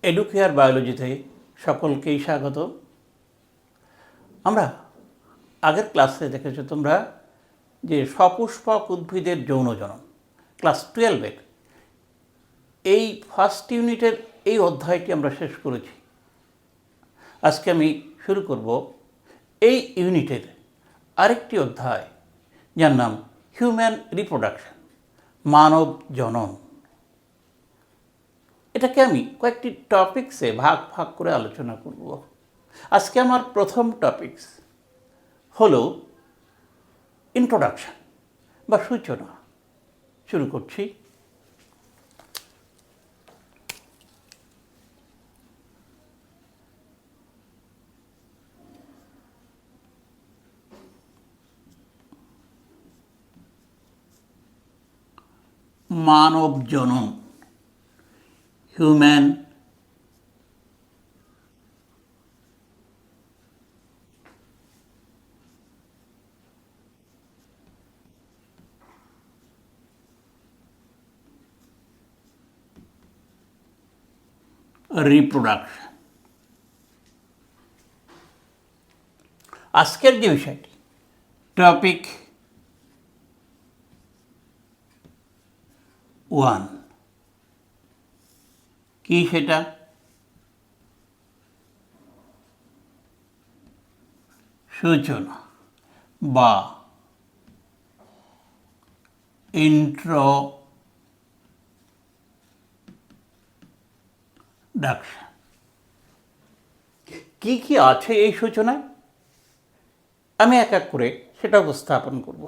Educare বায়োলজিতে সকলকেই স্বাগত। আমরা আগের ক্লাসে দেখেছো তোমরা যে সপুষ্পক উদ্ভিদের যৌন জনন ক্লাস 12-এর এই ফার্স্ট ইউনিটের এই অধ্যায়টি আমরা শেষ করেছি। আজকে আমি শুরু করব এই ইউনিটের আরেকটি অধ্যায়, যার নাম হিউম্যান রিপ্রোডাকশন, মানব জনন। এটাকে আমি কয়েকটি টপিকসে ভাগ ভাগ করে আলোচনা করব। আজকে আমার প্রথম টপিকস হলো ইন্ট্রোডাকশন বা সূচনা। শুরু করছি। মানব জনন, হিউম্যান রিপ্রোডাকশন। আজকের যে বিষয়টি, টপিক 1, কি সেটা? সূচনা বা ইন্ট্রোডাকশন। কি কি আছে এই সূচনায়, আমি এক এক করে সেটা উপস্থাপন করব।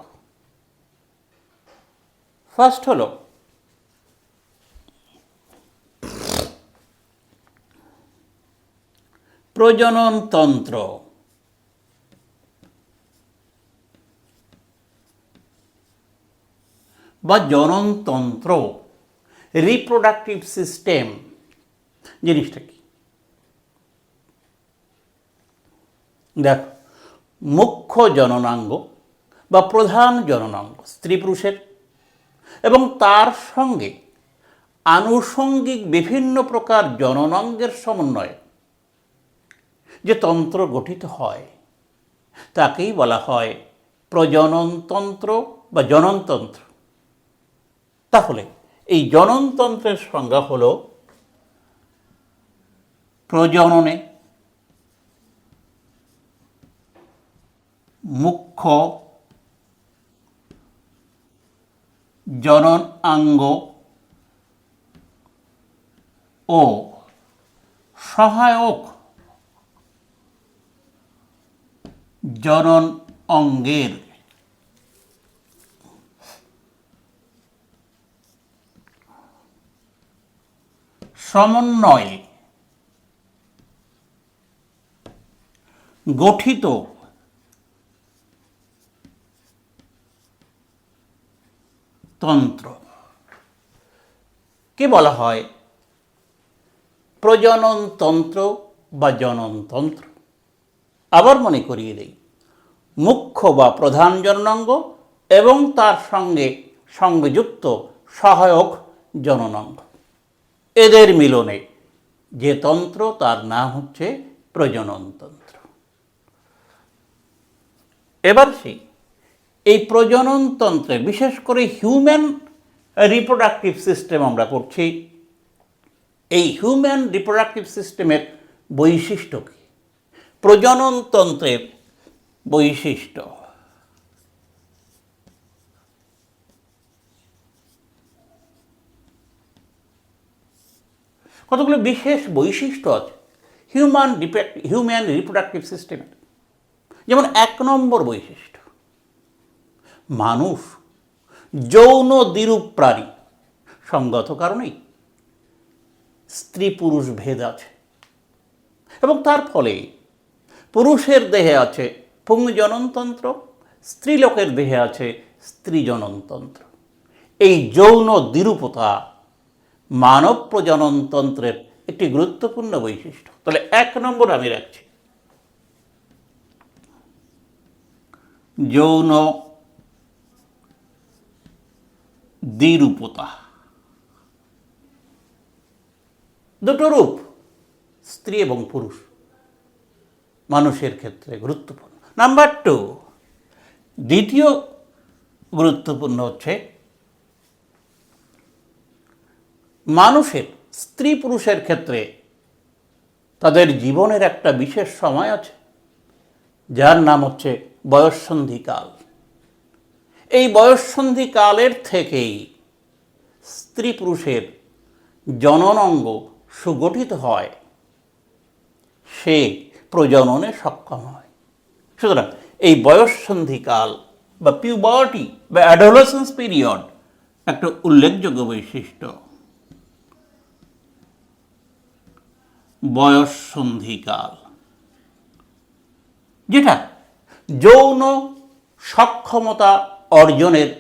ফার্স্ট হলো প্রজননতন্ত্র বা জননতন্ত্র, রিপ্রোডাক্টিভ সিস্টেম জিনিসটা কি? দেখো, মুখ্য জননাঙ্গ বা প্রধান জননাঙ্গ স্ত্রী পুরুষের এবং তার সঙ্গে আনুষঙ্গিক বিভিন্ন প্রকার জননাঙ্গের সমন্বয়ে যে তন্ত্র গঠিত হয় তাকেই বলা হয় প্রজননতন্ত্র বা জননতন্ত্র। তাহলে এই জননতন্ত্রের সংজ্ঞা হল প্রজননে মুখ্য জননাঙ্গ ও সহায়ক জনন অঙ্গের সমন্বয়ে গঠিত তন্ত্র কে বলা হয় প্রজননতন্ত্র বা জননতন্ত্র। আবার মনে করিয়ে দেই, মুখ্য বা প্রধান জননাঙ্গ এবং তার সঙ্গে সংযুক্ত সহায়ক জননাঙ্গ, এদের মিলনে যে তন্ত্র তার নাম হচ্ছে প্রজননতন্ত্র। এবার এই প্রজননতন্ত্রে বিশেষ করে হিউম্যান রিপ্রোডাক্টিভ সিস্টেম আমরা করছি। এই হিউম্যান রিপ্রোডাক্টিভ সিস্টেমের বৈশিষ্ট্য কী? প্রজননতন্ত্রের বৈশিষ্ট্য কতগুলো বিশেষ বৈশিষ্ট্য আছে হিউম্যান রিপ্রোডাক্টিভ সিস্টেমের। যেমন 1 নম্বর বৈশিষ্ট্য, মানুষ যৌন দ্বিরূপ প্রাণী। সঙ্গত কারণেই স্ত্রী পুরুষ ভেদ আছে এবং তার ফলে পুরুষের দেহে আছে পুংজননতন্ত্র, স্ত্রীলোকের দেহে আছে স্ত্রী জননতন্ত্র। এই যৌন দ্বিরূপতা মানব প্রজননতন্ত্রের একটি গুরুত্বপূর্ণ বৈশিষ্ট্য। তাহলে 1 নম্বর আমি রাখছি, যৌন দ্বিরূপতা। দুটো রূপ, স্ত্রী এবং পুরুষ মানুষের ক্ষেত্রে গুরুত্বপূর্ণ। নাম্বার 2, দ্বিতীয় গুরুত্বপূর্ণ হচ্ছে মানুষের স্ত্রী পুরুষের ক্ষেত্রে তাদের জীবনের একটা বিশেষ সময় আছে যার নাম হচ্ছে বয়ঃসন্ধিকাল। এই বয়ঃসন্ধিকালের থেকেই স্ত্রী পুরুষের জননাঙ্গ সুগঠিত হয়, সে প্রজননে সক্ষম হয়। সুতরাং এই বয়ঃসন্ধিকাল বা পিউবার্টি বা অ্যাডোলেসেন্স পিরিয়ড একটা উল্লেখযোগ্য বৈশিষ্ট্য। বয়ঃসন্ধিকাল যেটা যৌন সক্ষমতা অর্জনের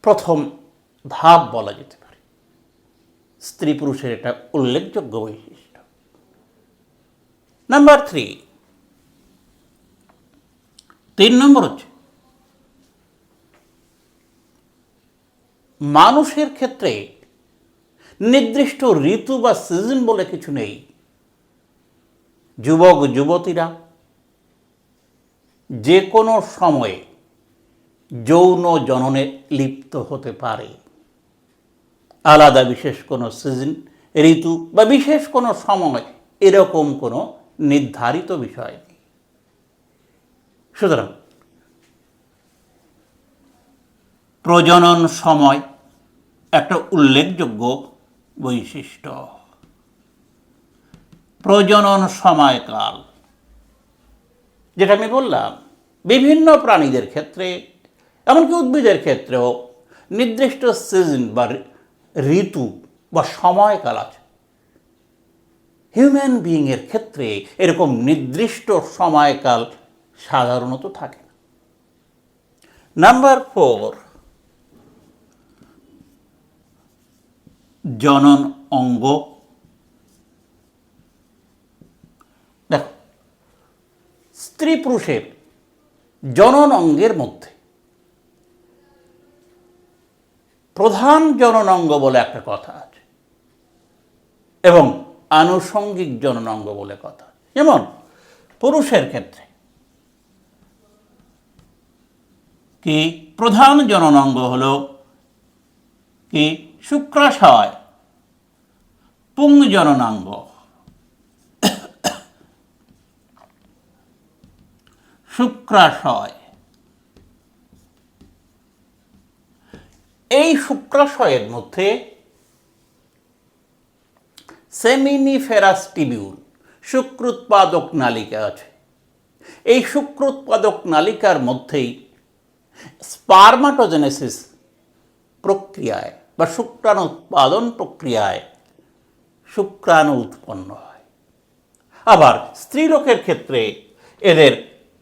প্রথম ধাপ বলা যেতে পারে। স্ত্রী পুরুষের এটা উল্লেখযোগ্য বৈশিষ্ট্য। নাম্বার 3 নম্বর হচ্ছে মানুষের ক্ষেত্রে নির্দিষ্ট ঋতু বা সিজন বলে কিছু নেই। যুবক যুবতীরা যে কোনো সময়ে যৌন জননে লিপ্ত হতে পারে। আলাদা বিশেষ কোনো সিজন, ঋতু বা বিশেষ কোনো সময় এরকম কোনো নির্ধারিত বিষয় নেই। সুতরাং প্রজনন সময় একটা উল্লেখযোগ্য বৈশিষ্ট্য। প্রজনন সময়কাল যেটা আমি বললাম, বিভিন্ন প্রাণীদের ক্ষেত্রে এমনকি উদ্ভিদের ক্ষেত্রেও নির্দিষ্ট সিজন বা ঋতু বা সময়কাল আছে। হিউম্যান বিইংয়ের ক্ষেত্রে এরকম নির্দিষ্ট সময়কাল সাধারণত থাকে না। নাম্বার 4, জনন অঙ্গ। দেখো, স্ত্রী পুরুষের জনন অঙ্গের মধ্যে প্রধান জননাঙ্গ বলে একটা কথা আছে এবং আনুষঙ্গিক জননাঙ্গ বলে কথা। যেমন পুরুষের ক্ষেত্রে কি প্রধান জননাঙ্গ হলো কি শুক্রাশয়, পুংজননাঙ্গ। শুক্রাশয়, এই শুক্রাশয়ের মধ্যে সেমিনিফেরাস টিবিউল শুক্রোৎপাদক নালিকা আছে। এই শুক্রোৎপাদক নালিকার মধ্যেই স্পার্মাটোজেনেসিস প্রক্রিয়ায় বা শুক্রাণু উৎপাদন প্রক্রিয়ায় শুক্রাণু উৎপন্ন হয়। আবার স্ত্রীলোকের ক্ষেত্রে এদের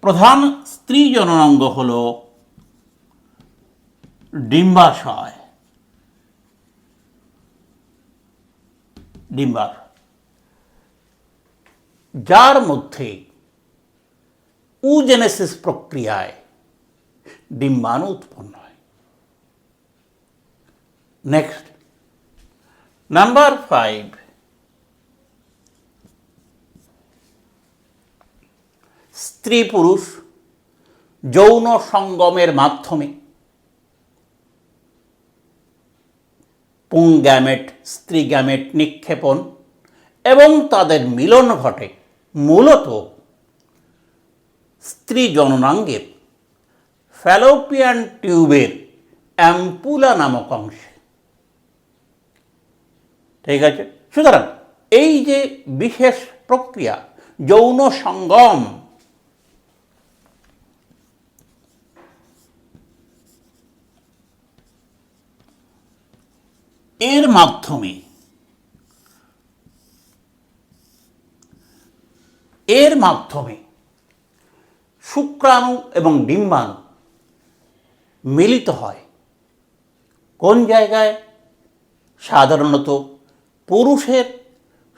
প্রধান স্ত্রী জননাঙ্গ হল ডিম্বাশয়। যার মধ্যে উজেনেসিস প্রক্রিয়ায় ডিম্বাণু উৎপন্ন হয়। নেক্সট, নাম্বার 5, স্ত্রী পুরুষ যৌন সঙ্গমের মাধ্যমে পুংগ্যামেট স্ত্রী গ্যামেট নিক্ষেপণ এবং তাদের মিলন ঘটে মূলত স্ত্রী জননাঙ্গের ফ্যালোপিয়ান টিউবের অ্যাম্পুলা নামক অংশে। ঠিক আছে? সুতরাং এই যে বিশেষ প্রক্রিয়া যৌন সঙ্গম, এর মাধ্যমে শুক্রাণু এবং ডিম্বাণু মিলিত হয়। কোন জায়গায়? সাধারণত পুরুষের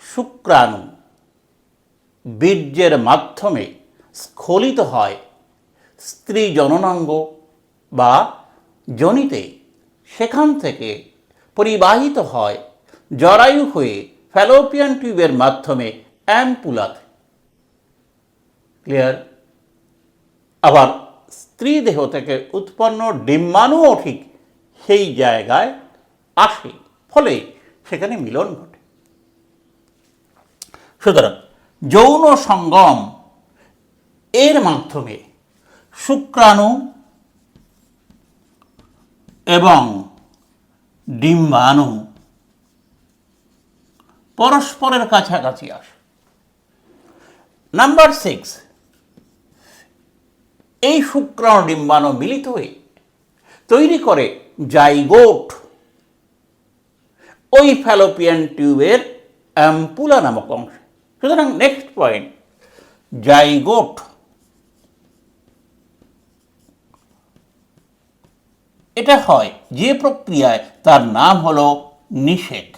শুক্রাণু বীর্যের মাধ্যমে স্খলিত হয় স্ত্রী জননাঙ্গ বা যোনিতে, সেখান থেকে পরিবাহিত হয় জরায়ু হয়ে ফ্যালোপিয়ান টিউবের মাধ্যমে অ্যাম্পুলাতে। ক্লিয়ার? আবার স্ত্রী দেহ থেকে উৎপন্ন ডিম্বাণুও ঠিক সেই জায়গায় আসে, ফলে সেখানে মিলন ঘটে। সুতরাং যৌন সঙ্গম এর মাধ্যমে শুক্রাণু এবং ডিম্বাণু পরস্পরের কাছাকাছি আসে। নাম্বার 6, এই শুক্রাণু ডিম্বাণু মিলিত হয়ে তৈরি করে জাইগোট, ওই ফ্যালোপিয়ান টিউবের অ্যাম্পুলা নামক অংশ। সুতরাং নেক্সট পয়েন্ট, জাইগোট এটা হয় যে প্রক্রিয়ায়, তার নাম হলো নিষেক।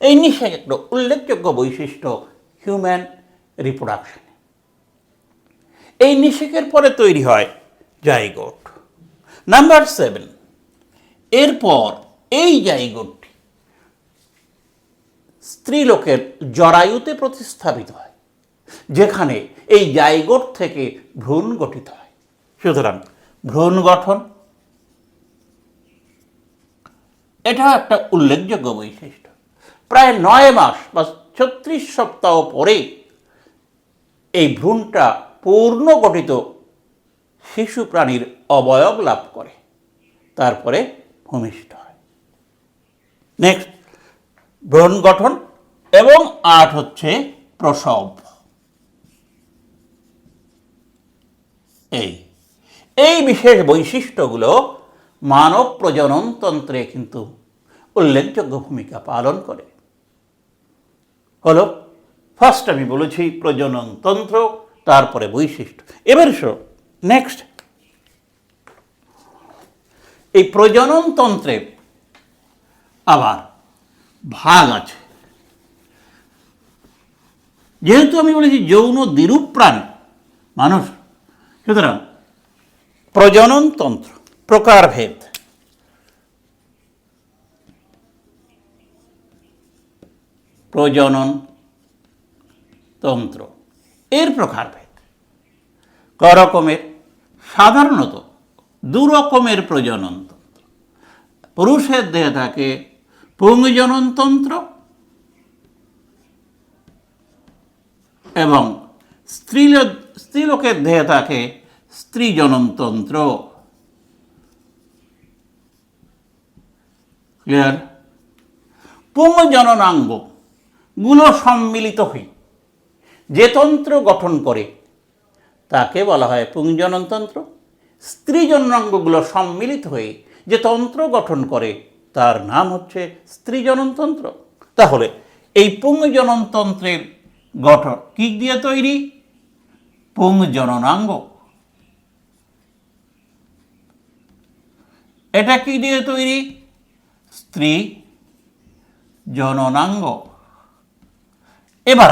এই নিষেক একটা উল্লেখযোগ্য বৈশিষ্ট্য হিউম্যান রিপ্রোডাকশন। এই নিষেকের পরে তৈরি হয় জাইগোট। নাম্বার 7, এরপর এই জাইগোটটি স্ত্রীলোকের জরায়ুতে প্রতিস্থাপিত হয়, যেখানে এই জাইগোট থেকে ভ্রূণ গঠিত হয়। সুতরাং ভ্রূণ গঠন এটা একটা উল্লেখযোগ্য বৈশিষ্ট্য। প্রায় 9 মাস বা 36 সপ্তাহ পরে এই ভ্রূণটা পূর্ণ গঠিত শিশু প্রাণীর অবয়ব লাভ করে, তারপরে ভূমিষ্ঠ হয়। নেক্সট, ভ্রূণ গঠন এবং 8 হচ্ছে প্রসব। এই বিশেষ বৈশিষ্ট্যগুলো মানব প্রজনন তন্ত্রে কিন্তু উল্লেখযোগ্য ভূমিকা পালন করে। হলো ফার্স্ট আমি বলেছি প্রজনন তন্ত্র, তারপরে বৈশিষ্ট্য। এবার নেক্সট, এই প্রজনন তন্ত্রের আবার ভাগ আছে। যেহেতু আমি বলেছি যৌন দ্বিরূপ প্রাণী মানুষ, সুতরাং প্রজনন তন্ত্র প্রকারভেদ। প্রজনন তন্ত্র এর প্রকারভেদ ক রকমের? সাধারণত 2 রকমের প্রজনন তন্ত্র। পুরুষের দেহে থাকে পুংজনন তন্ত্র এবং স্ত্রীলোকের দেহে থাকে স্ত্রীজনন তন্ত্র। ক্লিয়ার? পুংজননাঙ্গ গুলো সম্মিলিত হয়ে যে তন্ত্র গঠন করে তাকে বলা হয় পুংজনন তন্ত্র। স্ত্রীজননাঙ্গগুলো সম্মিলিত হয়ে যে তন্ত্র গঠন করে তার নাম হচ্ছে স্ত্রীজনন তন্ত্র। তাহলে এই পুংজনন তন্ত্রের গঠন কি দিয়ে তৈরি? পুংজননাঙ্গ। এটা কি দিয়ে তৈরি? স্ত্রী জননাঙ্গ। এবার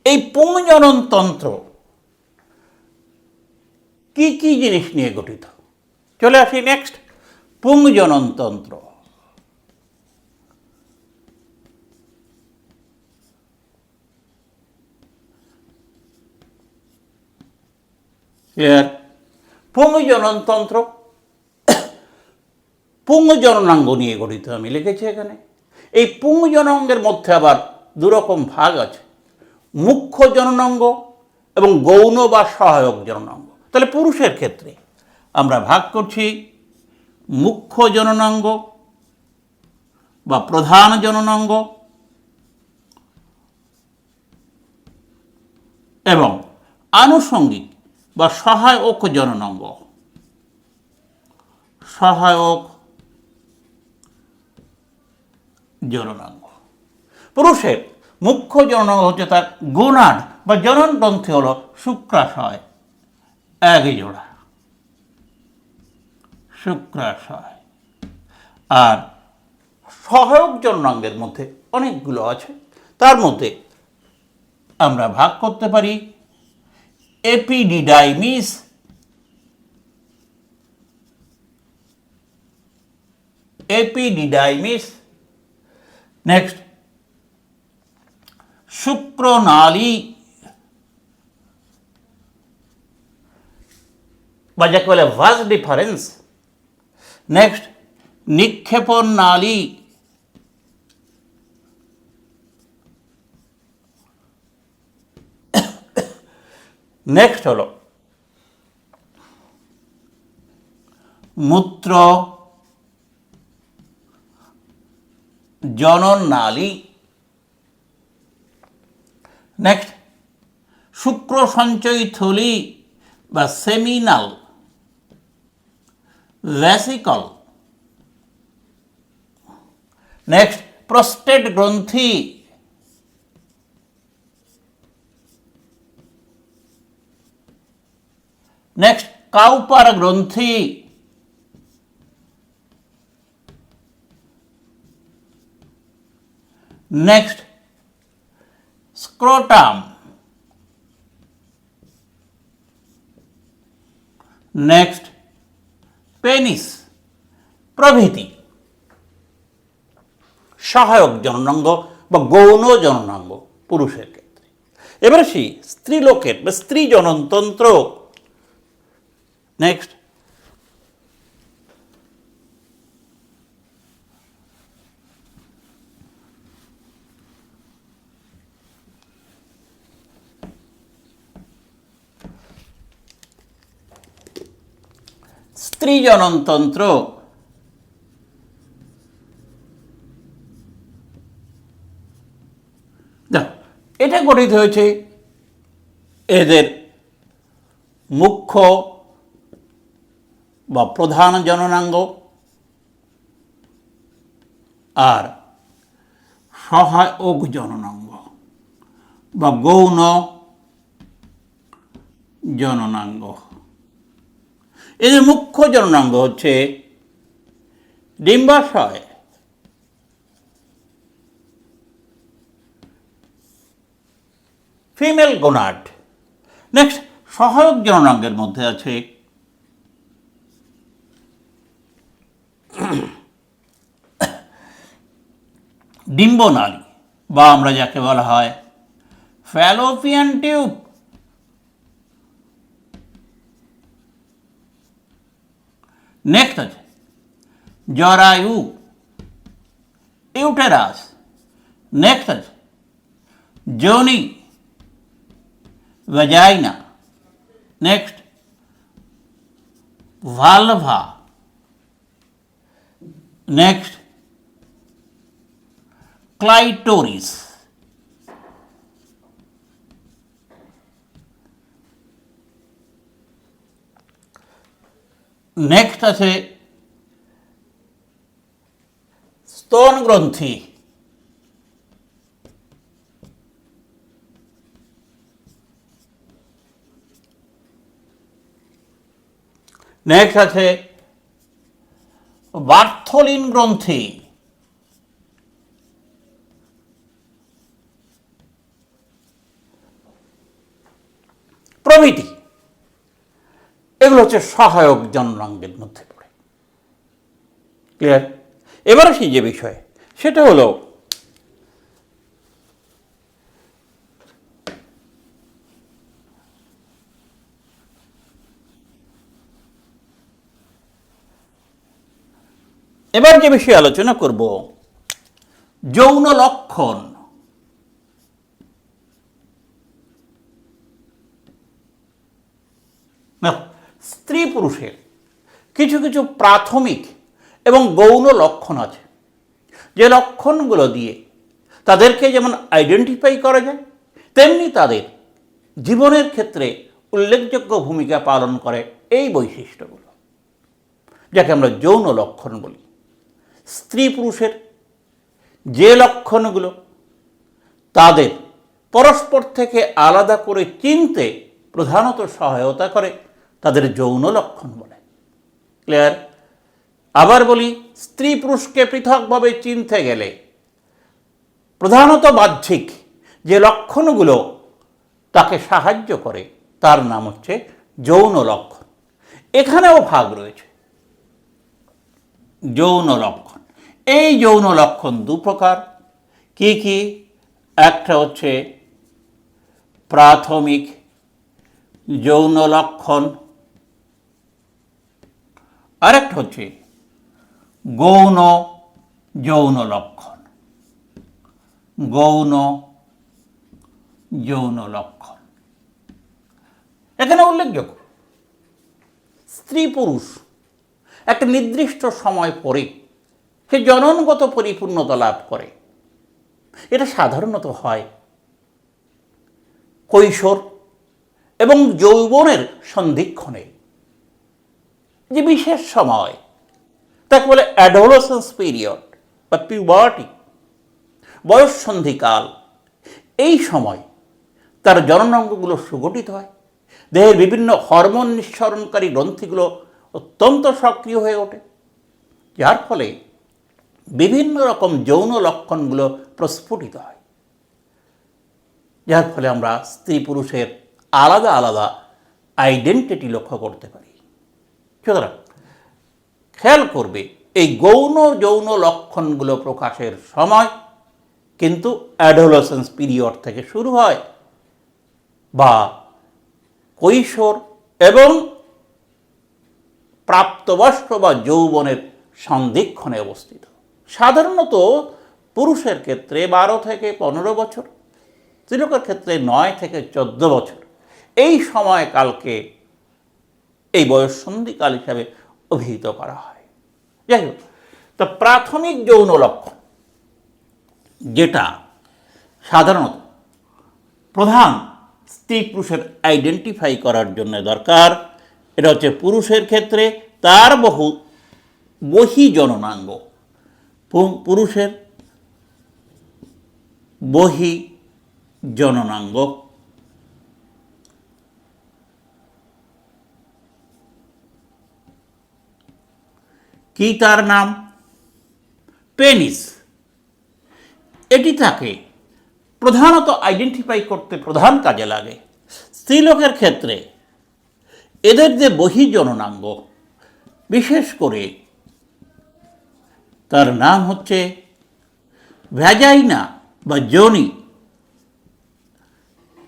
এই পুংজনন তন্ত্র কি কি জিনিস নিয়ে গঠিত? চলে আসি নেক্সট, পুংজনন তন্ত্র। ক্লিয়ার? পুংজনন তন্ত্র পুংজননাঙ্গ নিয়ে গঠিত, আমি লিখেছি এখানে। এই পুংজননাঙ্গের মধ্যে আবার 2 রকম ভাগ আছে, মুখ্য জননাঙ্গ এবং গৌণ বা সহায়ক জননাঙ্গ। তাহলে পুরুষের ক্ষেত্রে আমরা ভাগ করছি মুখ্য জননাঙ্গ বা প্রধান জননাঙ্গ এবং আনুষঙ্গিক বা সহায়ক জননাঙ্গ। সহায়ক জননাঙ্গ। পুরুষের মুখ্য জননাঙ্গ হচ্ছে তার গোনাড বা জননগ্রন্থি হল শুক্রাশয়, 1 জোড়া শুক্রাশয়। আর সহায়ক জননাঙ্গের মধ্যে অনেকগুলো আছে, তার মধ্যে আমরা ভাগ করতে পারি এপিডিডাইমিস, নেক্সট শুক্রনালী বা যাকে বলে ভাস ডিফারেন্স। নেক্সট নিক্ষেপণ নালী, নেক্সট হলো মূত্র জনন নালী। নেক্সট শুক্র সঞ্চয়ী থলি বা সেমিনাল ভ্যাসিকল। নেক্সট প্রস্টেট গ্রন্থি। নেক্সট কাউপার গ্রন্থি। Next scrotum. নেক্সট পেনিস প্রভৃতি সহায়ক জননাঙ্গ বা গৌণ জননাঙ্গ পুরুষের ক্ষেত্রে। এবার সেই স্ত্রীলোকের বা স্ত্রী জননতন্ত্র। নেক্সট স্ত্রী জননতন্ত্র। এটা গঠিত হয়েছে এদের মুখ্য বা প্রধান জননাঙ্গ আর সহায়ক জননাঙ্গ বা গৌণ জননাঙ্গ। এদের মুখ্য জননাঙ্গ হচ্ছে ডিম্বাশয়, ফিমেল গোনাড। নেক্সট সহায়ক জননাঙ্গের মধ্যে আছে ডিম্বনালী বা আমরা যাকে বলা হয় ফ্যালোপিয়ান টিউব। নেক্সট আছে জরায়ু, ইউটেরাস। নেক্সট আছে যোনি, vagina. Next vulva. Next clitoris. Next আছে স্তন গ্রন্থি। নেক্সট আছে বার্থলিন গ্রন্থি। প্রভৃতি এগুলো হচ্ছে সহায়ক জননাঙ্গের মধ্যে পড়ে। ক্লিয়ার? এবার আসি যে বিষয়, সেটা হলো এবার যে বিষয়ে আলোচনা করব যৌন লক্ষণ। স্ত্রী পুরুষের কিছু কিছু প্রাথমিক এবং গৌণ লক্ষণ আছে, যে লক্ষণগুলো দিয়ে তাদেরকে যেমন আইডেন্টিফাই করা যায়, তেমনি তাদের জীবনের ক্ষেত্রে উল্লেখযোগ্য ভূমিকা পালন করে এই বৈশিষ্ট্যগুলো, যাকে আমরা যৌন লক্ষণ বলি। স্ত্রী পুরুষের যে লক্ষণগুলো তাদের পরস্পর থেকে আলাদা করে চিনতে প্রধানত সহায়তা করে, তাদের যৌন লক্ষণ বলে। ক্লিয়ার? আবার বলি, স্ত্রী পুরুষকে পৃথকভাবে চিনতে গেলে প্রধানত বাহ্যিক যে লক্ষণগুলো তাকে সাহায্য করে তার নাম হচ্ছে যৌন লক্ষণ। এখানেও ভাগ রয়েছে যৌন লক্ষণ। এই যৌন লক্ষণ দু প্রকার। কি কি? একটা হচ্ছে প্রাথমিক যৌন লক্ষণ, আরেকটা হচ্ছে গৌণ যৌন লক্ষণ। গৌণ যৌন লক্ষণ এখানে উল্লেখযোগ্য, স্ত্রী পুরুষ একটা নির্দিষ্ট সময় পরে সে জননগত পরিপূর্ণতা লাভ করে। এটা সাধারণত হয় কৈশোর এবং যৌবনের সন্ধিক্ষণে, যে বিশেষ সময় তাকে বলে অ্যাডোলেসেন্স পিরিয়ড বা পিউবার্টি, বয়স সন্ধিকাল। এই সময় তার জননাঙ্গগুলো সুগঠিত হয়, দেহের বিভিন্ন হরমোন নিঃসরণকারী গ্রন্থিগুলো অত্যন্ত সক্রিয় হয়ে ওঠে, যার ফলে বিভিন্ন রকম যৌন লক্ষণগুলো প্রস্ফুটিত হয়, যার ফলে আমরা স্ত্রী পুরুষের আলাদা আলাদা আইডেন্টিটি লক্ষ্য করতে পারি। সুতরাং খেয়াল করবে, এই গৌণ যৌন লক্ষণগুলো প্রকাশের সময় কিন্তু অ্যাডোলেসেন্স পিরিয়ড থেকে শুরু হয় বা কৈশোর এবং প্রাপ্তবয়স্ক বা যৌবনের সন্ধিক্ষণে অবস্থিত। সাধারণত পুরুষের ক্ষেত্রে 12 থেকে 15 বছর, স্ত্রীলোকের ক্ষেত্রে 9 থেকে 14 বছর, এই সময়কালকে এই বয়স সন্ধিকাল হিসাবে অভিহিত করা হয়। যাই হোক, তো প্রাথমিক যৌন লক্ষণ যেটা সাধারণত প্রধান স্ত্রী পুরুষের আইডেন্টিফাই করার জন্য দরকার, এটা হচ্ছে পুরুষের ক্ষেত্রে তার বহিঃজননাঙ্গ, পুরুষের বহিঃজননাঙ্গ। কি তার নাম? পেনিস। এটি তাকে প্রধানত আইডেন্টিফাই করতে প্রধান কাজে লাগে। স্ত্রীলোকের ক্ষেত্রে এদের যে বহিঃজননাঙ্গ, বিশেষ করে তার নাম হচ্ছে ভ্যাজাইনা বা যোনি।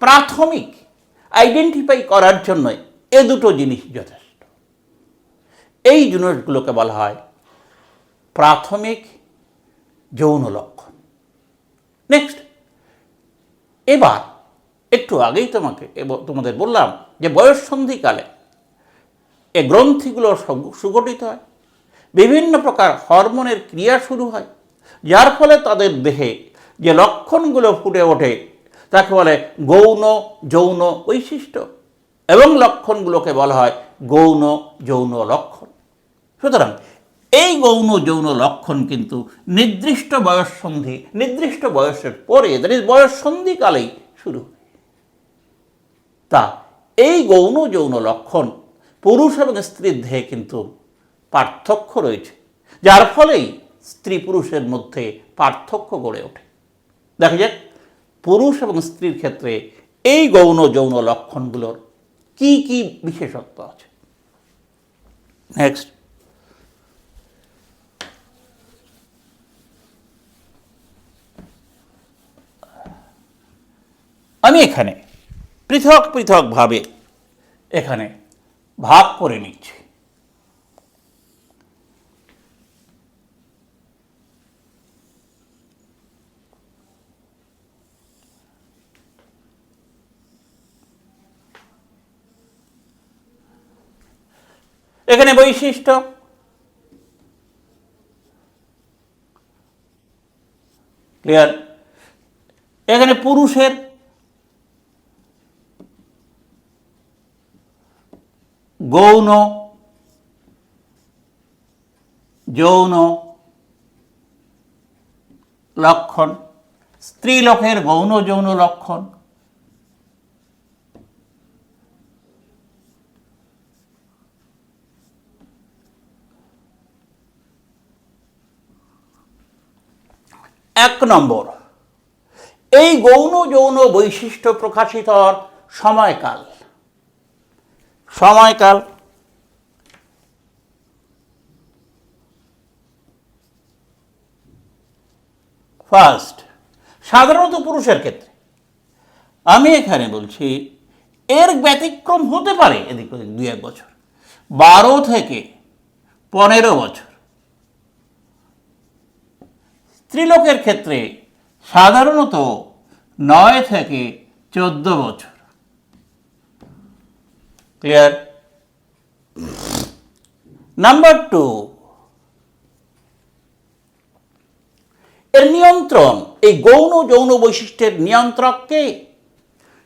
প্রাথমিক আইডেন্টিফাই করার জন্য এ দুটো জিনিস যথেষ্ট। এই জিনিসগুলোকে বলা হয় প্রাথমিক যৌন লক্ষণ। নেক্সট, এবার একটু আগেই তোমাদের বললাম যে বয়স সন্ধিকালে এ গ্রন্থিগুলো সুগঠিত হয়, বিভিন্ন প্রকার হরমোনের ক্রিয়া শুরু হয়, যার ফলে তাদের দেহে যে লক্ষণগুলো ফুটে ওঠে তাকে বলে গৌণ যৌন বৈশিষ্ট্য, এবং লক্ষণগুলোকে বলা হয় গৌণ যৌন লক্ষণ। সুতরাং এই গৌণ যৌন লক্ষণ কিন্তু নির্দিষ্ট বয়সের পরে, বয়স সন্ধিকালেই শুরু হয়। তা এই গৌণ যৌন লক্ষণ পুরুষ এবং স্ত্রীর দেহে কিন্তু পার্থক্য রয়েছে, যার ফলেই স্ত্রী পুরুষের মধ্যে পার্থক্য গড়ে ওঠে। দেখা যাক পুরুষ এবং স্ত্রীর ক্ষেত্রে এই গৌণ যৌন লক্ষণগুলোর কি কি বিশেষত্ব আছে। নেক্সট, আমি এখানে পৃথক পৃথকভাবে এখানে ভাগ করে নিচ্ছি। এখানে বৈশিষ্ট্য, ক্লিয়ার? এখানে পুরুষের গৌণ যৌন লক্ষণ, স্ত্রীলোকের গৌণ যৌন লক্ষণ। এক নম্বর, এই গৌণ যৌন বৈশিষ্ট্য প্রকাশিত হওয়ার সময়কাল। ফার্স্ট, সাধারণত পুরুষের ক্ষেত্রে। আমি এখানে বলছি এর ব্যতিক্রম হতে পারে এদিক ওদিক 2-1 বছর, 12 থেকে 15 বছর। স্ত্রীলোকের ক্ষেত্রে সাধারণত 9 থেকে 14 বছর। ক্লিয়ার? নাম্বার 2, এর নিয়ন্ত্রণ, এই গৌণ যৌন বৈশিষ্ট্যের নিয়ন্ত্রককে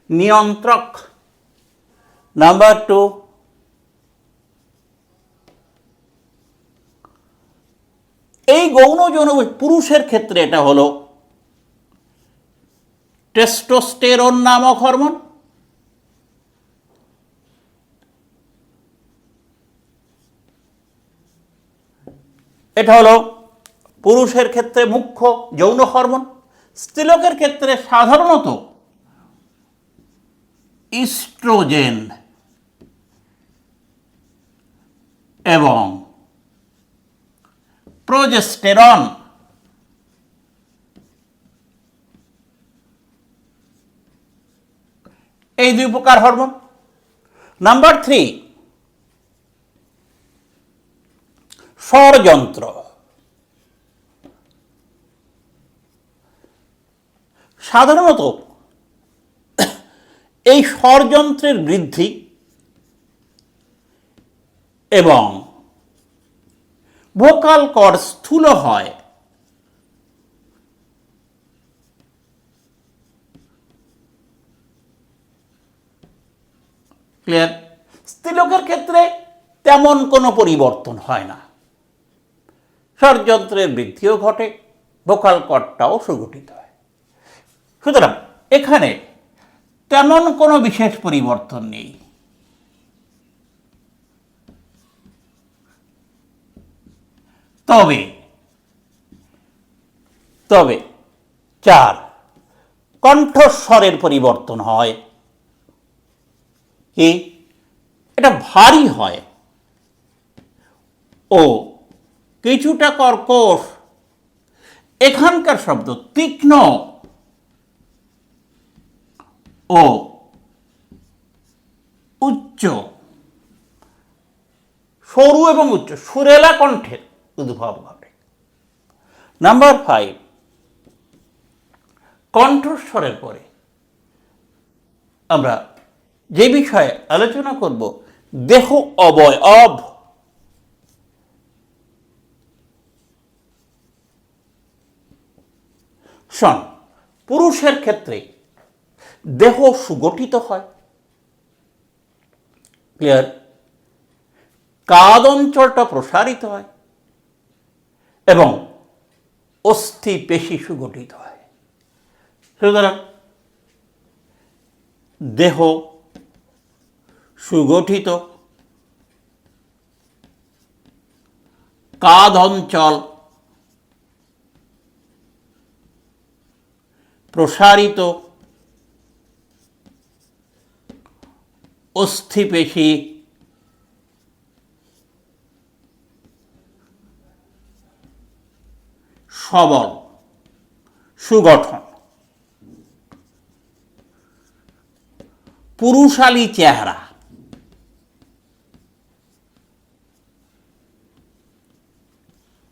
নিয়ন্ত্রক। নাম্বার 2, এই গৌণ যৌন পুরুষের ক্ষেত্রে এটা হলো টেস্টোস্টেরন নামক হরমোন। এটা হলো পুরুষের ক্ষেত্রে মুখ্য যৌন হরমোন। স্ত্রীলোকের ক্ষেত্রে সাধারণত ইস্ট্রোজেন এবং প্রোজেস্টেরন। এই 2 প্রকার হরমোন। নাম্বার 3, স্বরযন্ত্র। সাধারণত এই স্বরযন্ত্রের বৃদ্ধি এবং ভোকাল কর্ড স্থূল হয় ক্লিয়ার? স্ত্রীলোকের ক্ষেত্রে তেমন কোনো পরিবর্তন হয় না, স্বরযন্ত্রের বৃদ্ধিও ঘটে, ভোকাল কর্ডটাও সুগঠিত হয়। সুতরাং এখানে তেমন কোনো বিশেষ পরিবর্তন নেই। তবে 4, কণ্ঠস্বরের পরিবর্তন হয়। কি? এটা ভারী হয় ও কিছুটা কর্কশ। এখানকার শব্দ তীক্ষ্ণ ও উচ্চ, সরু এবং উচ্চ সুরেলা কণ্ঠের উদ্ভব ঘটে। নাম্বার 5, কণ্ঠস্বরের পরে আমরা যে বিষয়ে আলোচনা করব দেহ অবয়ব। শোন, পুরুষের ক্ষেত্রে দেহ সুগঠিত হয়। ক্লিয়ার? কাঁধ অঞ্চলটা প্রসারিত হয় এবং অস্থি পেশি সুগঠিত হয়। সুতরাং দেহ সুগঠিত, কাঁধ অঞ্চল প্রসারিত, অস্থিপেশি সবল, সুগঠন, পুরুষালী চেহারা।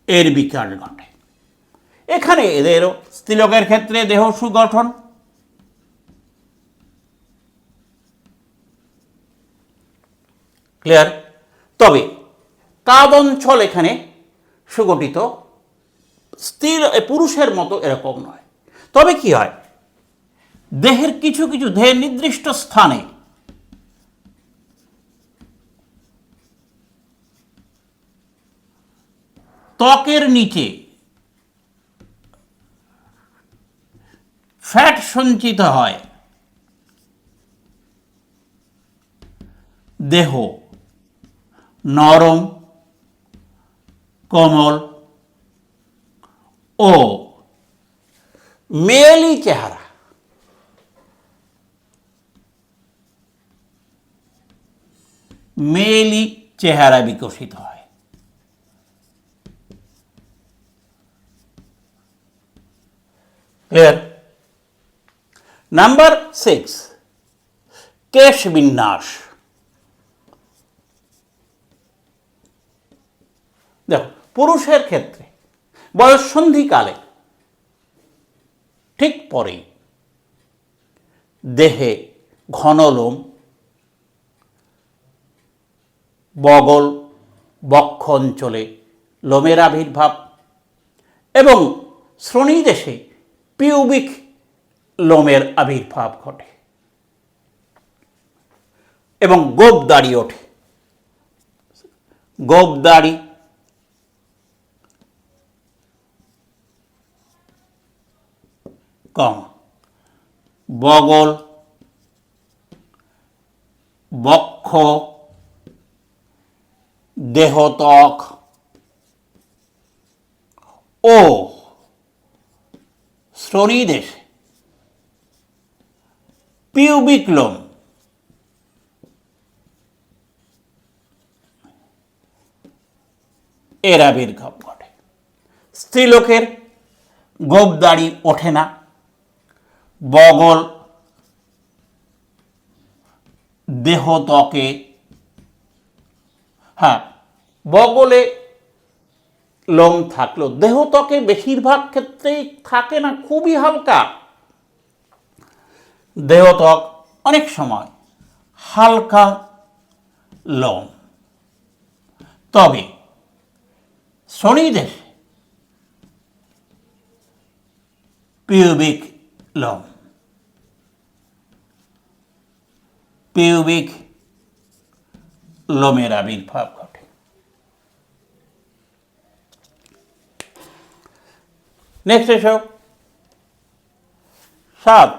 এর বিকাশ ঘটে। এখানে এদেরও স্ত্রীলোকের ক্ষেত্রে দেহ সুগঠন, ক্লিয়ার? তবে কাঁধ অঞ্চল এখানে সুগঠিত, পুরুষের মতো এরকম নয়। তবে কি হয়, দেহের কিছু কিছু দেহের নির্দিষ্ট স্থানে ত্বকের নিচে ফ্যাট সঞ্চিত হয়, দেহ নরম, কোমল ও মেয়েলি চেহারা। মেয়েলি চেহারা বিকশিত হয়। ক্লিয়ার? নাম্বার 6, কেশ বিন্যাস। দেখো, পুরুষের ক্ষেত্রে বয়ঃসন্ধিকালে ঠিক পরেই দেহে ঘন লোম, বগল, বক্ষ অঞ্চলে লোমের আবির্ভাব এবং শ্রোণীদেশে পিউবিক লোমের আবির্ভাব ঘটে এবং গোঁফ দাড়ি ওঠে। গোঁফ দাড়ি, বগল, বক্ষ, দেহত্বক ও শ্রোণীদেশে পিউবিক লোম এর আবির্ভাব ঘটে। স্ত্রীলোকের গোঁফ দাড়ি ওঠে না, বগল, দেহত্বকে, বগলে লোম থাকলেও দেহত্বকে বেশিরভাগ ক্ষেত্রেই থাকে না, খুবই হালকা। দেহত্বক অনেক সময় হালকা লোম, তবে শ্রোণীদেশে পিউবিক লোম, পিউবিক লোমের আবির্ভাব ঘটে। নেক্সট এসো 7,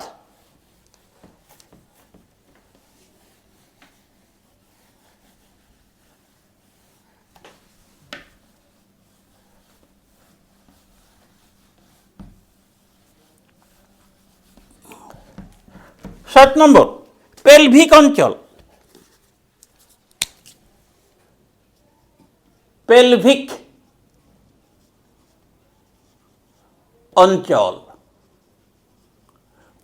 নম্বর পেলভিক অঞ্চল। পেলভিক অঞ্চল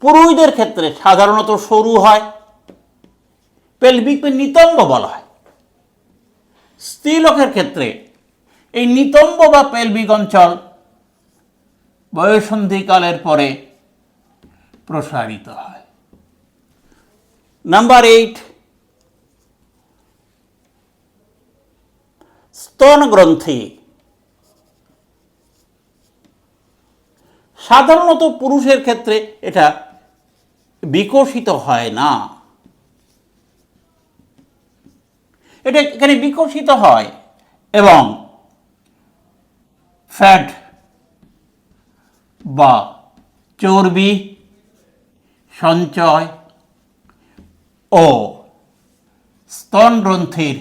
পুরুষদের ক্ষেত্রে সাধারণত সরু হয়, পেলভিক নিতম্ব বলা হয়। স্ত্রীলোকের ক্ষেত্রে এই নিতম্ব বা পেলভিক অঞ্চল বয়ঃসন্ধিকালের পরে প্রসারিত হয়। নাম্বার 8, স্তন গ্রন্থি। সাধারণত পুরুষের ক্ষেত্রে এটা বিকশিত হয় না, এটা এখানে বিকশিত হয় এবং ফ্যাট বা চর্বি সঞ্চয় ও স্তন গ্রন্থির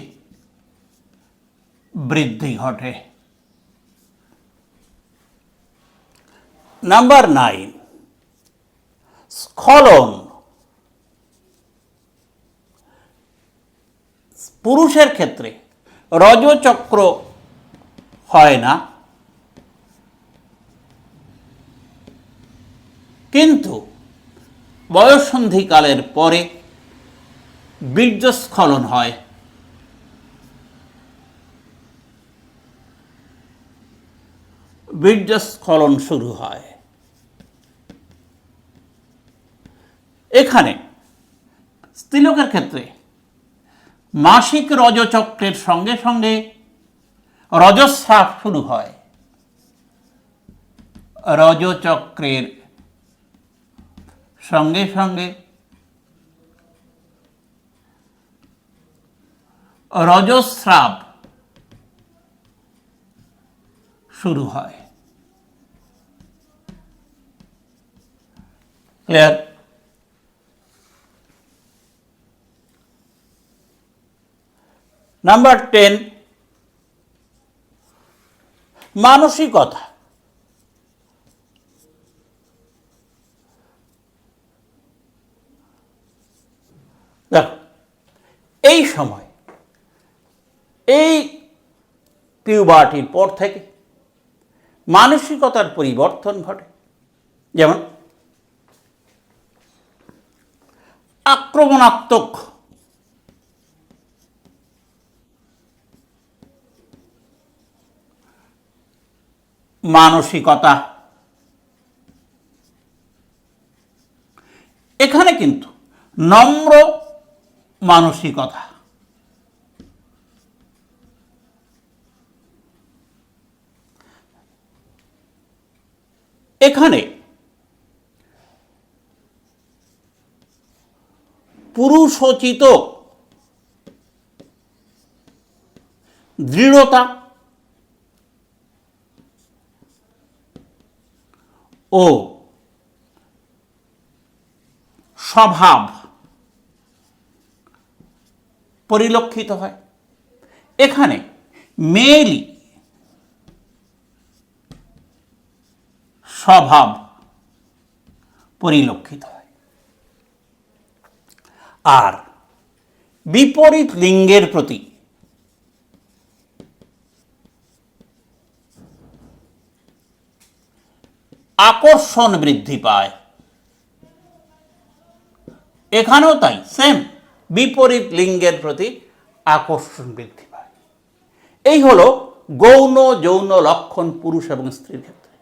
বৃদ্ধি ঘটে। নাম্বার 9, স্খলন। পুরুষের ক্ষেত্রে রজচক্র হয় না, কিন্তু বয়ঃসন্ধিকালের পরে বীর্যস্খলন হয়। বীর্যস্খলন শুরু হয়। এখানে স্ত্রীলোকের ক্ষেত্রে মাসিক রজচক্রের সঙ্গে সঙ্গে রজস্রাব শুরু হয়। রজচক্রের সঙ্গে সঙ্গে রজস্রাব শুরু হয়। ক্লিয়ার? নাম্বার 10, মানসিকতা। দেখো, এই সময় এই পিউবার্টির পর থেকে মানসিকতার পরিবর্তন ঘটে। যেমন আক্রমণাত্মক মানসিকতা, এখানে কিন্তু নম্র মানসিকতা, এখানে পুরুষোচিত দৃঢ়তা ও স্বভাব পরিলক্ষিত হয়। এখানে মেয়েলি স্বভাব পরিলক্ষিত হয়। আর বিপরীত লিঙ্গের প্রতি আকর্ষণ বৃদ্ধি পায়। এখানেও তাই, সেম, বিপরীত লিঙ্গের প্রতি আকর্ষণ বৃদ্ধি পায়। এই হলো গৌণ যৌন লক্ষণ পুরুষ এবং স্ত্রীর ক্ষেত্রে।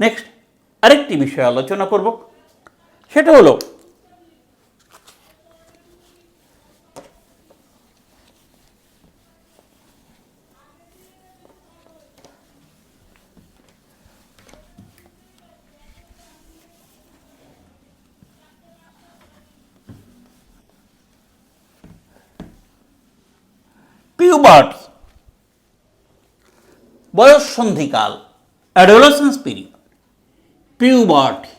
নেক্সট আরেকটি বিষয় আলোচনা করব, সেটা হলো পিউবার্টি, বয়ঃসন্ধিকাল, অ্যাডোলেসেন্স পিরিয়ড, পিউবার্টি।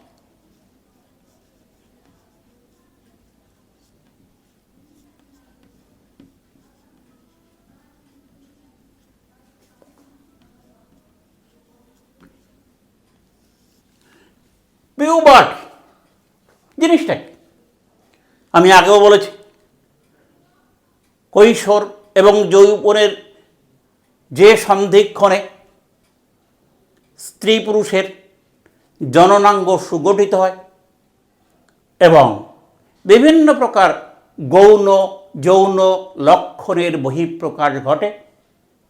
পিউবার্টি জিনিসটা কি? আমি আগেও বলেছি, কৈশোর এবং যৌবনের যে সন্ধিক্ষণে স্ত্রী পুরুষের জননাঙ্গ সুগঠিত হয় এবং বিভিন্ন প্রকার গৌণ যৌন লক্ষণের বহিঃপ্রকাশ ঘটে,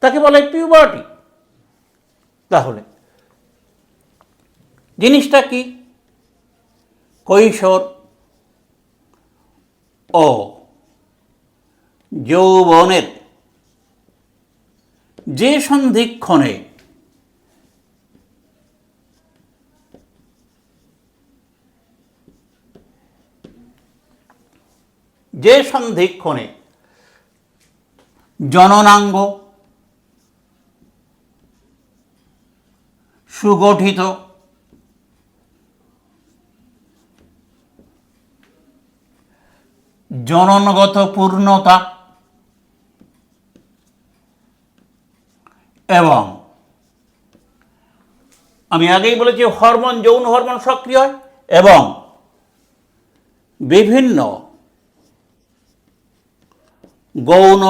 তাকে বলে পিউবার্টি। তাহলে জিনিসটা কি? কৈশোর ও যৌবনের যে সন্ধিক্ষণে জননাঙ্গ সুগঠিত, জননগত পূর্ণতা এবং আমি আগেই বলেছি হরমোন, যৌন হরমোন সক্রিয় হয় এবং বিভিন্ন গৌণ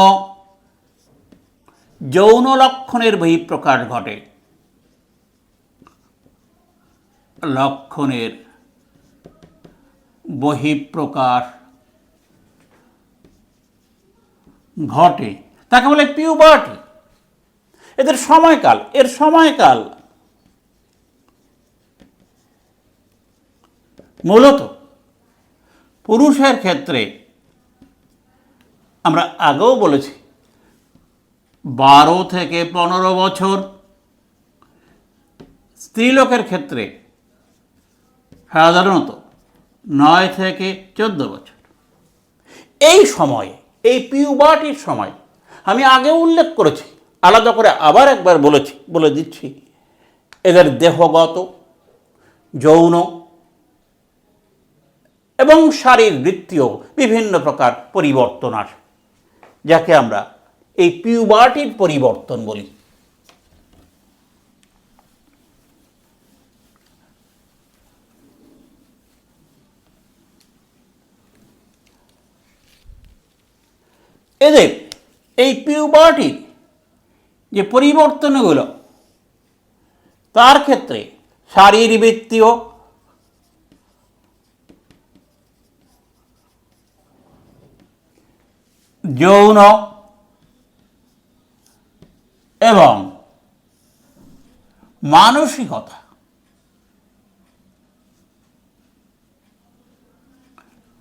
যৌন লক্ষণের বহিঃপ্রকাশ ঘটে। লক্ষণের বহিঃপ্রকাশ ঘটে, তাকে বলে পিউবার্টি। এর সময়কাল মূলত পুরুষের ক্ষেত্রে আমরা আগেও বলেছি 12 থেকে 15 বছর, স্ত্রীলোকের ক্ষেত্রে সাধারণত 9 থেকে 14 বছর। এই সময়ে, এই পিউবার্টির সময়, আমি আগেও উল্লেখ করেছি, আলাদা করে আবার একবার বলে দিচ্ছি, এদের দেহগত, যৌন এবং শারীরবৃত্তীয় বিভিন্ন প্রকার পরিবর্তন আসে, যাকে আমরা এই পিউবার্টির পরিবর্তন বলি। এদের এই পিউবার্টির যে পরিবর্তনগুলো, তার ক্ষেত্রে শারীরবৃত্তীয় যৌন এবং মানসিকতা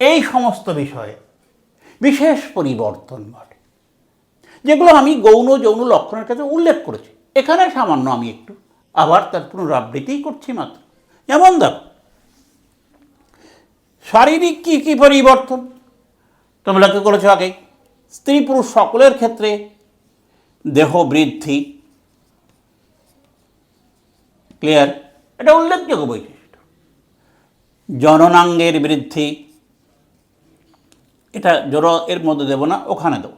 এই সমস্ত বিষয়ে বিশেষ পরিবর্তন ঘটে, যেগুলো আমি গৌণ যৌন লক্ষণের ক্ষেত্রে উল্লেখ করেছি। এখানে সামান্য আমি একটু আবার তার পুনরাবৃত্তি করছি মাত্র। যেমন দেখো, শারীরিক কী কী পরিবর্তন তোমরা লক্ষ্য করেছো আগে, স্ত্রী পুরুষ সকলের ক্ষেত্রে দেহ বৃদ্ধি, ক্লিয়ার, এটা উল্লেখযোগ্য বৈশিষ্ট্য। জননাঙ্গের বৃদ্ধি, এটা জড় এর মধ্যে দেব না, ওখানে দেব।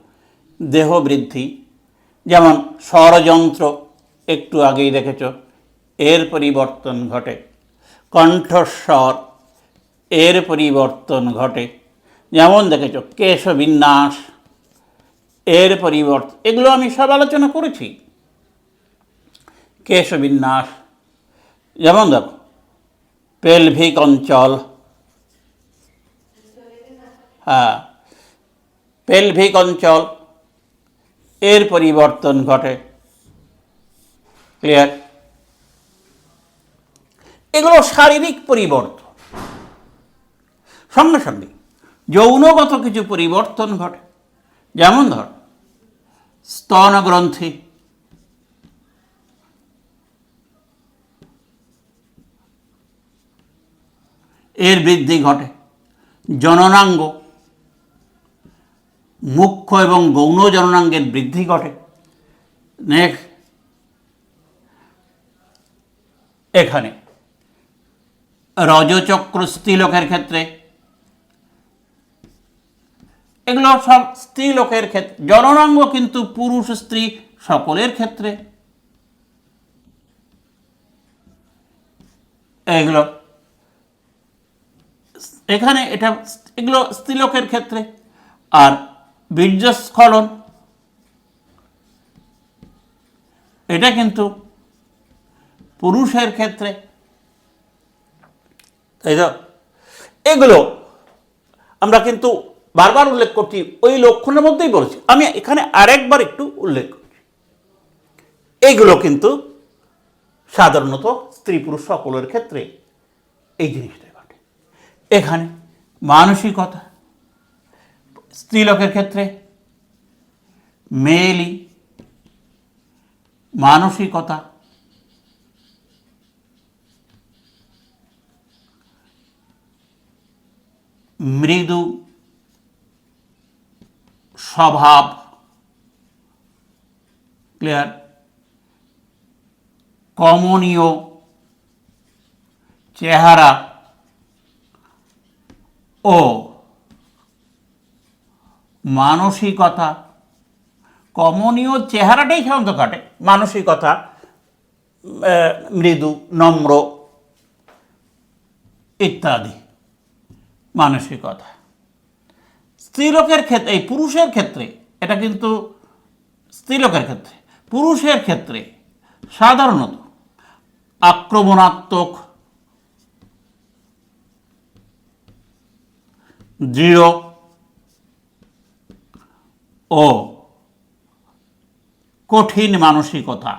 দেহ বৃদ্ধি, যেমন স্বরযন্ত্র একটু আগেই দেখেছ এর পরিবর্তন ঘটে, কণ্ঠস্বর এর পরিবর্তন ঘটে, যেমন দেখেছ কেশবিন্যাস এর পরিবর্তন, এগুলো আমি সব আলোচনা করেছি। কেশবিন্যাস, যেমন দেখো পেলভিক অঞ্চল, হ্যাঁ পেলভিক অঞ্চল এর পরিবর্তন ঘটে, ক্লিয়ার। এগুলো শারীরিক পরিবর্তন। সঙ্গে সঙ্গে যৌনগত কিছু পরিবর্তন ঘটে, যেমন ধর স্তনগ্রন্থি, এর বৃদ্ধি ঘটে, জননাঙ্গ, মুখ্য এবং গৌণ জননাঙ্গের বৃদ্ধি ঘটে। নেক্সট, এখানে রজচক্র স্ত্রীলোকের ক্ষেত্রে, এগুলো সব স্ত্রীলোকের ক্ষেত্রে, জননাঙ্গ কিন্তু পুরুষ স্ত্রী সকলের ক্ষেত্রে, এগুলো এখানে এটা এগুলো স্ত্রীলোকের ক্ষেত্রে। আর বীর্যস্খলন, এটা কিন্তু পুরুষের ক্ষেত্রে, তাই তো? এগুলো আমরা কিন্তু বারবার উল্লেখ করছি, ওই লক্ষণের মধ্যেই বলেছি। আমি এখানে আরেকবার একটু উল্লেখ করছি, এইগুলো কিন্তু সাধারণত স্ত্রী পুরুষ সকলের ক্ষেত্রে এই জিনিসটা ঘটে। এখানে মানসিকতা, স্ত্রীলোকের ক্ষেত্রে মেয়েলি মানসিকতা, মৃদু স্বভাব, ক্লিয়ার, কমনীয় চেহারা ও মানসিকতা। কমনীয় চেহারাটাই সাধারণত ঘটে, মানসিকতা মৃদু নম্র ইত্যাদি মানসিকতা। স্ত্রীলোকের ক্ষেত্রে, এই পুরুষের ক্ষেত্রে এটা কিন্তু স্ত্রীলোকের ক্ষেত্রে, পুরুষের ক্ষেত্রে সাধারণত আক্রমণাত্মক, দৃঢ় ও কঠিন মানসিকতা,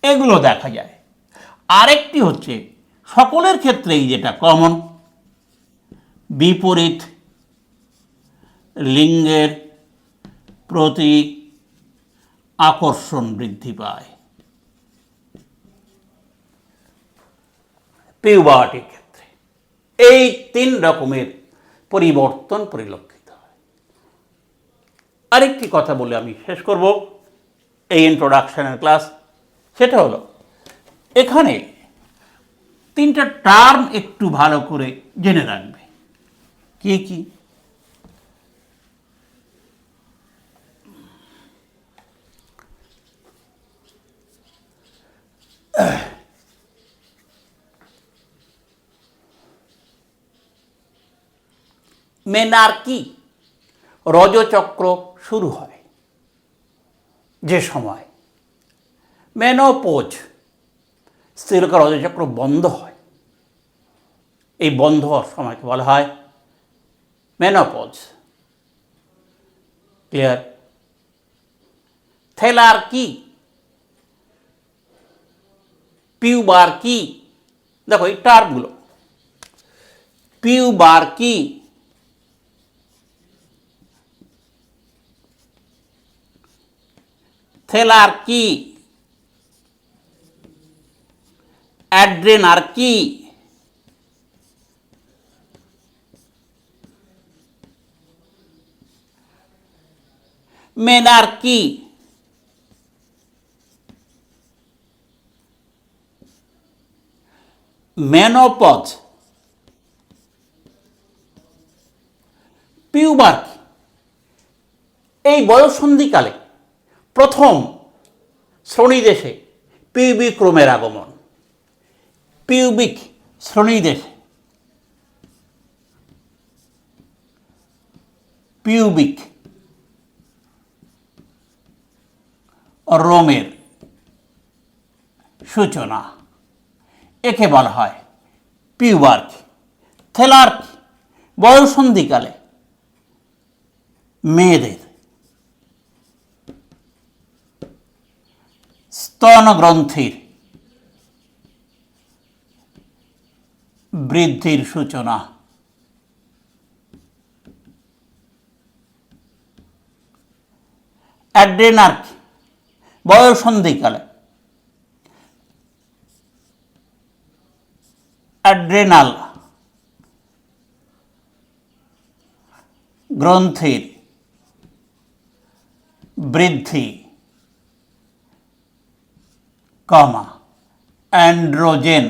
এগুলো দেখা যায়। আরেকটি হচ্ছে সকলের ক্ষেত্রেই যেটা কমন, বিপরীত লিঙ্গের প্রতি আকর্ষণ বৃদ্ধি পায়। পিউবার্টির ক্ষেত্রে এই 3 রকমের পরিবর্তন পরিলক্ষিত হয়। আরেকটি কথা বলে আমি শেষ করব এই ইন্ট্রোডাকশনের ক্লাস, সেটা হলো এখানে 3টা টার্ম একটু ভালো করে জেনে রাখবে। কি কি? মেনার্কি, রজচক্র শুরু হয় যে সময়, মেনোপোজ, স্ত্রীলোকের রজচক্র বন্ধ হয়, এই বন্ধ হওয়ার সময়কে বলা হয় মেনোপজ। ক্লিয়ার? থেলার কি, পিউবার কি, দেখো এই টার্মগুলো, পিউবার কি, থেলার কি, অ্যাড্রেনার কি, মেনার কি, মেনোপজ, পিউবার কি। এই বয়ঃসন্ধিকালে প্রথম শ্রোণীদেশে পিউবিক ক্রোমের আগমন, পিউবিক শ্রোণীদেশে পিউবিক রোমের সূচনা, একে বলা হয় পিউবার্কি। থেলার্কি বয়ঃসন্ধিকালে মেয়েদের স্তনগ্রন্থির বৃদ্ধির সূচনা। অ্যাড্রেনার্কি বয়ঃসন্ধিকালে অ্যাড্রেনাল গ্রন্থির বৃদ্ধি, কমা অ্যান্ড্রোজেন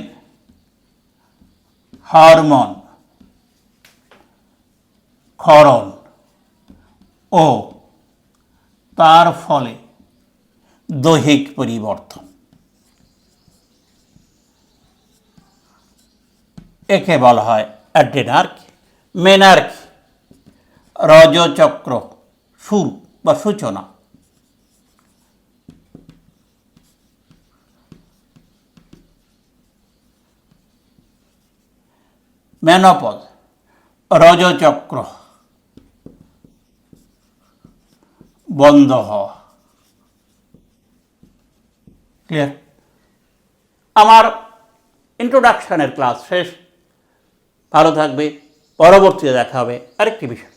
হরমোন ক্ষরণ ও তার ফলে দৈহিক পরিবর্তন, একে বলা হয় অ্যাড্রেনার্কি। মেনার্কি রজচক্র শুরু বা সূচনা। মেনোপজ রজচক্র বন্ধ হওয়া। ক্লিয়ার? আমার ইন্ট্রোডাকশনের ক্লাস শেষ। ভালো থাকবে, পরবর্তীতে দেখা হবে আরেকটি বিষয়।